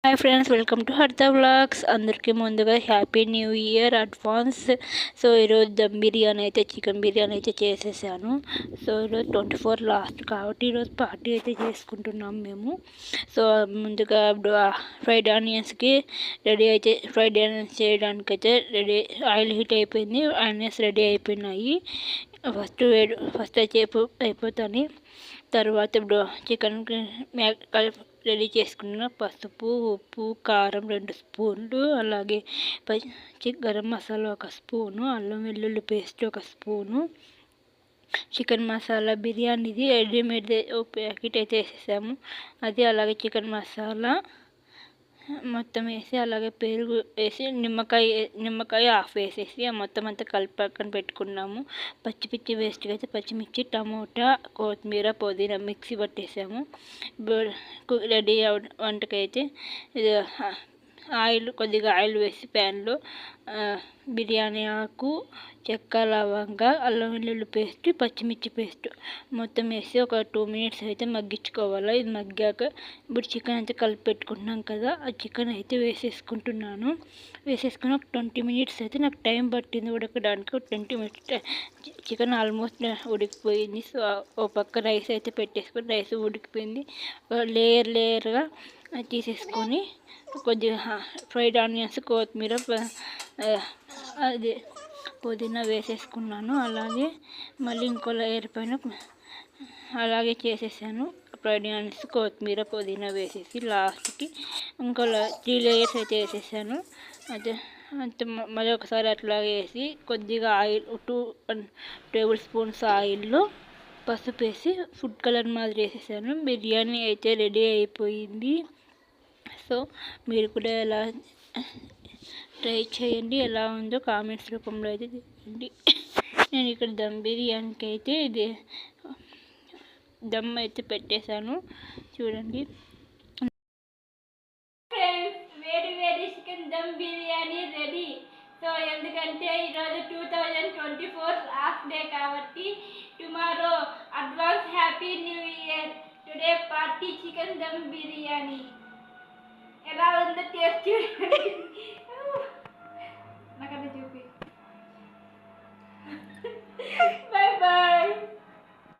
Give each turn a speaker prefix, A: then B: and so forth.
A: Hi friends, welcome to Hartha vlogs. అందరికీ ముందుగా happy new year advance. So ఈరోజు దమ్ బిర్యానీ అయితే చికెన్ బిర్యానీ అయితే చేసేసాను. సో ఈరోజు 24 లాస్ట్ కాబట్టి ఈరోజు పార్టీ అయితే చేసుకుంటున్నాం మేము. సో ముందుగా ఫ్రైడ్ ఆనియన్స్కి రెడీ అయితే ఫ్రైడ్ ఆనియన్స్ చేయడానికైతే ఆయిల్ హీట్ అయిపోయింది. ఆనియన్స్ రెడీ అయిపోయినాయి. ఫస్ట్ అయిపోతాయి. తర్వాత ఇప్పుడు చికెన్ రెడీ చేసుకున్న పసుపు, ఉప్పు, కారం 2 స్పూన్లు, అలాగే గరం మసాలా 1 స్పూను, అల్లం వెల్లుల్లి పేస్ట్ 1 స్పూను, చికెన్ మసాలా బిర్యానీది రెడీమేడ్ ప్యాకెట్ అయితే వేసేసాము అది. అలాగే చికెన్ మసాలా మొత్తం వేసి, అలాగే పెరుగు వేసి, నిమ్మకాయ హాఫ్ వేసేసి మొత్తం అంతా కలిపి పక్కన పెట్టుకున్నాము. పచ్చిమిర్చి వేస్ట్గా అయితే పచ్చిమిర్చి, టమోటా, కొత్తిమీర, పుదీనా మిక్సీ పట్టేసాము. రెడీ వంటకైతే కొద్దిగా ఆయిల్ వేసి ప్యాన్లో బిర్యానీ ఆకు, చెక్క, లవంగా, అల్లం వెల్లుల్లి పేస్ట్, పచ్చిమిర్చి పేస్ట్ మొత్తం వేసి ఒక 2 మినిట్స్ అయితే మగ్గించుకోవాలి. ఇది మగ్గాక ఇప్పుడు చికెన్ అయితే కలిపి పెట్టుకుంటున్నాం కదా, ఆ చికెన్ అయితే వేసేసుకుంటున్నాను. వేసేసుకుని ఒక 20 మినిట్స్ అయితే నాకు టైం పట్టింది ఉడకడానికి. ఒక 20 మినిట్స్ చికెన్ ఆల్మోస్ట్ ఉడికిపోయింది. సో ఓ పక్క రైస్ అయితే పెట్టేసుకొని రైస్ ఉడికిపోయింది. లేయర్గా తీసేసుకొని కొద్దిగా ఫ్రైడ్ ఆనియన్స్, కొత్తిమీర, పుదీనా వేసేసుకున్నాను. అలాగే మళ్ళీ ఇంకో లేయర్ పైన అలాగే చేసేసాను. ఫ్రైడ్ ఆనియన్స్, కొత్తిమీర, పుదీనా వేసేసి లాస్ట్కి ఇంకో 3 లేయర్స్ అయితే వేసేసాను. అదే అంత మళ్ళీ ఒకసారి అట్లా వేసి కొద్దిగా ఆయిల్ 2 టేబుల్ స్పూన్స్ ఆయిల్లో పసుపు వేసి ఫుడ్ కలర్ మాదిరి వేసేసాను. బిర్యానీ అయితే రెడీ అయిపోయింది. సో మీరు కూడా ఎలా ట్రై చేయండి, ఎలా ఉందో కామెంట్స్ రూపంలో అయితే చేయండి. నేను ఇక్కడ దమ్ బిర్యానీకి అయితే దమ్ అయితే పెట్టేశాను చూడండి. వేడి chicken dum biryani ready. So ఎందుకంటే ఈరోజు 2024 లాస్ట్ డే కాబట్టి tomorrow advance happy new year. Today party chicken dum biryani ఎలా ఉందో టేస్ట్ చూడండి.